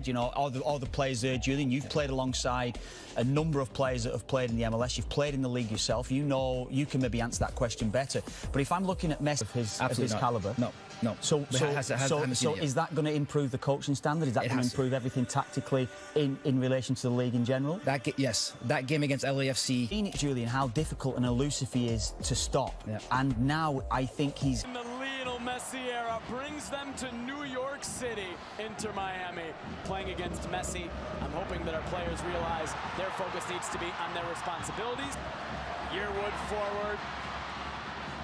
You know, all the players there, Julian, you've played alongside a number of players that have played in the MLS. You've played in the league yourself. You know, you can maybe answer that question better. But if I'm looking at Messi of his calibre, no. So is that going to improve the coaching standard? Is that going to improve everything tactically in relation to the league in general? Yes, that game against LAFC. Seen it, Julian, how difficult and elusive he is to stop. Yeah. And now I think he's... In the Lionel Messi era brings them to New York City, Inter Miami, playing against Messi. I'm hoping that our players realize their focus needs to be on their responsibilities. Yearwood forward.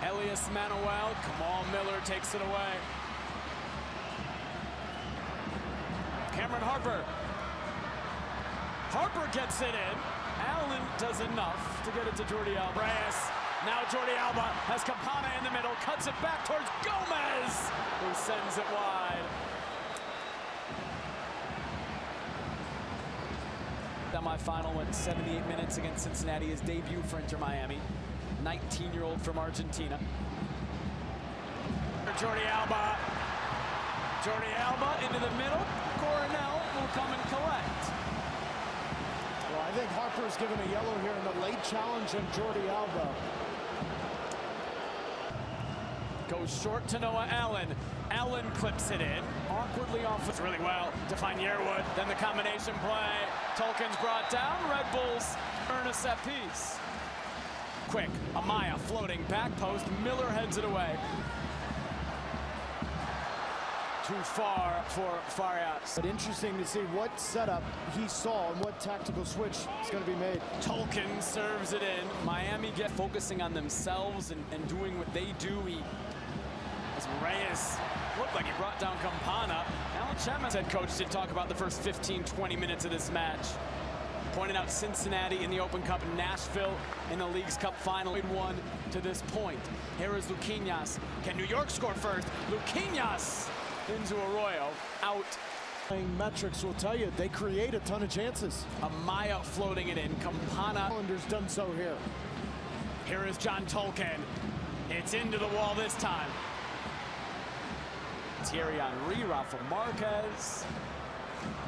Elias Manuel, Kamal Miller takes it away. Cameron Harper. Harper gets it in. Allen does enough to get it to Jordi Alba. Reyes. Now Jordi Alba has Campana in the middle, cuts it back towards Gomez, who sends it wide. Semi-final went 78 minutes against Cincinnati, his debut for Inter Miami. 19-year-old from Argentina. Jordi Alba. Jordi Alba into the middle. Coronel will come and collect. Well, I think Harper's given a yellow here in the late challenge on Jordi Alba. Goes short to Noah Allen. Allen clips it in. Awkwardly off it really well to find Yearwood. Then the combination play. Tolkien's brought down. Red Bulls earn a set piece. Quick, Amaya floating back post. Miller heads it away. Too far for Farias. But interesting to see what setup he saw and what tactical switch is going to be made. Tolkien serves it in. Miami focusing on themselves and doing what they do. As Reyes looked like he brought down Campana. Alan Chapman's head coach did talk about the first 15-20 minutes of this match. Pointing out Cincinnati in the Open Cup, Nashville in the League's Cup final. 1 to this point. Here is Luquinhas. Can New York score first? Luquinhas into Arroyo. Out. Metrics will tell you they create a ton of chances. Amaya floating it in. Campana. Islanders done so here. Here is John Tolkien. It's into the wall this time. Thierry Henry, Rafa Marquez.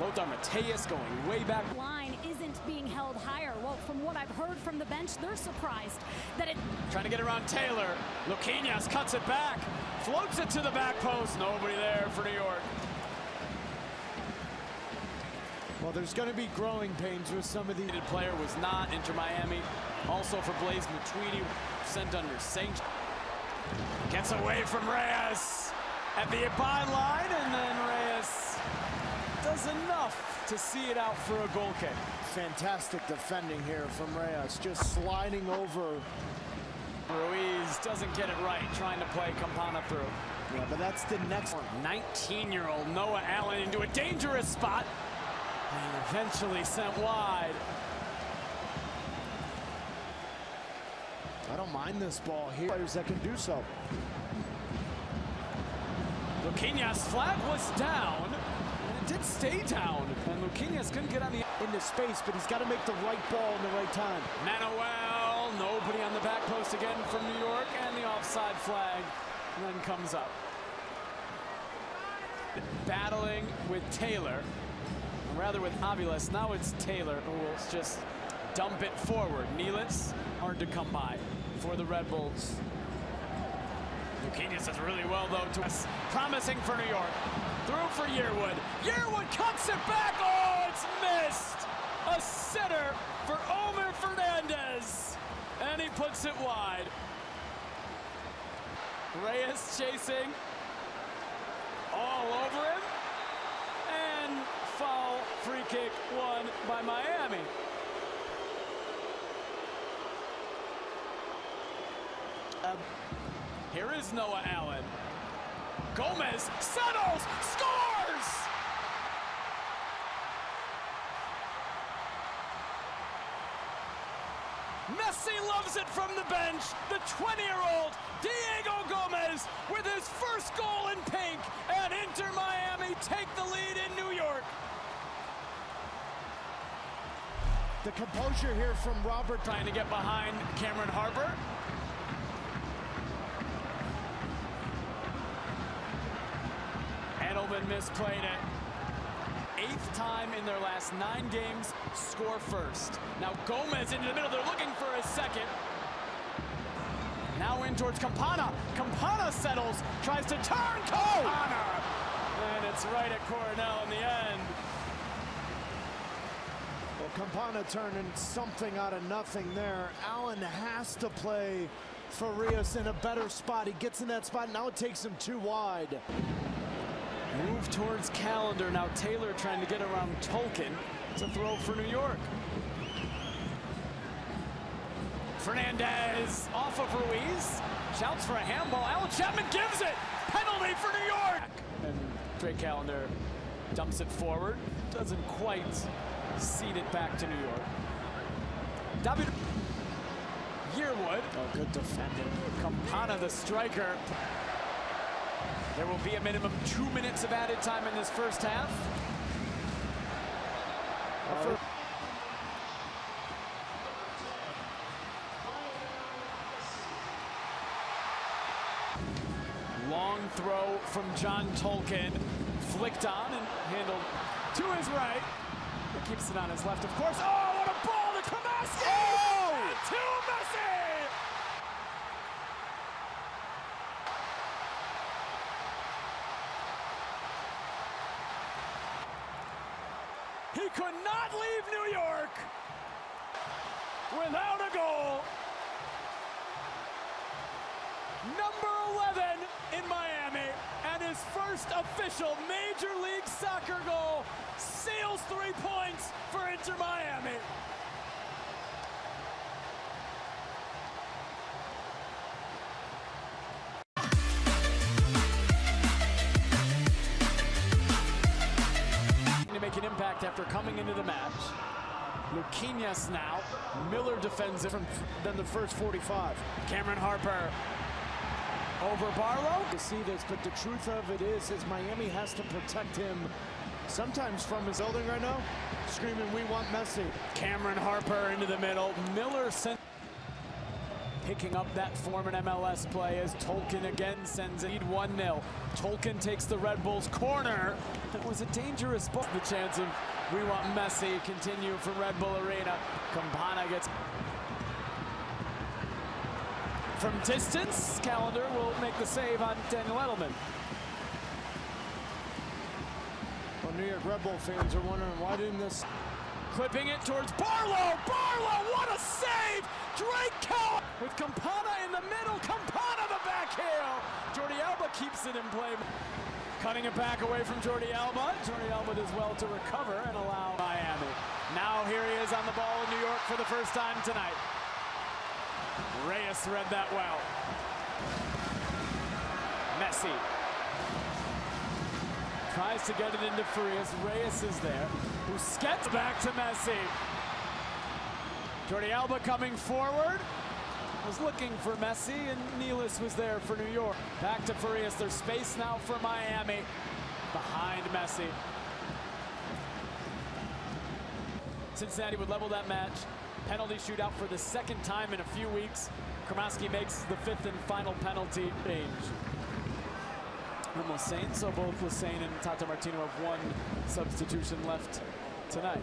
Lothar Matthäus going way back. Line isn't being held higher. Well, from what I've heard from the bench, they're surprised that it... Trying to get around Taylor. Luquinhas cuts it back. Floats it to the back post. Nobody there for New York. Well, there's going to be growing pains with some of the... Player was not Inter Miami. Also for Blaise Matuidi, sent under sanction. Gets away from Reyes at the byline, and then Reyes does enough to see it out for a goal kick. Fantastic defending here from Reyes, just sliding over. Ruiz doesn't get it right, trying to play Campana through. Yeah, but that's the next one. 19-year-old Noah Allen into a dangerous spot, and eventually sent wide. I don't mind this ball here. Players that can do so. Luquinhas' flag was down, and it did stay down. And Luquinhas couldn't get on the into space, but he's got to make the right ball in the right time. Manuel, nobody on the back post again from New York, and the offside flag then comes up. Battling with Taylor, or rather with Aviles. Now it's Taylor who will just dump it forward. Neelitz, hard to come by for the Red Bulls. Luquinhas does really well, though, to us. Promising for New York. Through for Yearwood. Yearwood cuts it back. Oh, it's missed. A sitter for Omer Fernandez. And he puts it wide. Reyes chasing. All over him. And foul, free kick won by Miami. Here is Noah Allen. Gomez settles, scores! Messi loves it from the bench. The 20-year-old Diego Gomez with his first goal in pink, and Inter Miami take the lead in New York. The composure here from Robert. Trying to get behind Cameron Harper. Edelman misplayed it. 8th time in their last 9 games score first. Now Gomez into the middle, they're looking for a second. Now in towards Campana. Campana settles, tries to turn Campana. And it's right at Coronel in the end. Well, Campana turning something out of nothing there. Allen has to play Farias in a better spot. He gets in that spot, now it takes him too wide. Move towards Calendar. Now Taylor trying to get around Tolkien. It's a throw for New York. Fernandez off of Ruiz. Shouts for a handball. Alan Chapman gives it. Penalty for New York. And Drake Calendar dumps it forward. Doesn't quite seed it back to New York. David Yearwood. Oh, good defending. Campana, the striker. There will be a minimum 2 minutes of added time in this first half. Long throw from John Tolkien. Flicked on and handled to his right. He keeps it on his left, of course. Oh, what a ball to Messi! Oh! And to Messi! He could not leave New York without a goal. Number 11 in Miami, and his first official Major League Soccer goal seals 3 points for Inter Miami. To make an impact after coming into the match. Luquinhas now. Miller defends it than the first 45. Cameron Harper over Barlow. You see this, but the truth of it is Miami has to protect him sometimes from his building right now, screaming, "We want Messi." Cameron Harper into the middle. Miller picking up that form in MLS play as Tolkien again sends it 1-0. Tolkien takes the Red Bulls corner. That was a dangerous ball. The chance of "We want Messi" continue from Red Bull Arena. Campana gets from distance. Calendar will make the save on Daniel Edelman. Well, New York Red Bull fans are wondering why didn't this... Clipping it towards Barlow. Barlow, what a save! Drake Calendar with Campana in the middle. Campana the back heel. Jordi Alba keeps it in play. Cutting it back away from Jordi Alba. Jordi Alba does well to recover and allow Miami. Now here he is on the ball in New York for the first time tonight. Reyes read that well. Messi tries to get it into Farias. Reyes is there. Busquets back to Messi. Jordi Alba coming forward. Was looking for Messi, and Nealis was there for New York. Back to Farias. There's space now for Miami. Behind Messi. Cincinnati would level that match. Penalty shootout for the second time in a few weeks. Kramaski makes the 5th and final penalty change. And Lassane, so both Lassane and Tata Martino have 1 substitution left tonight.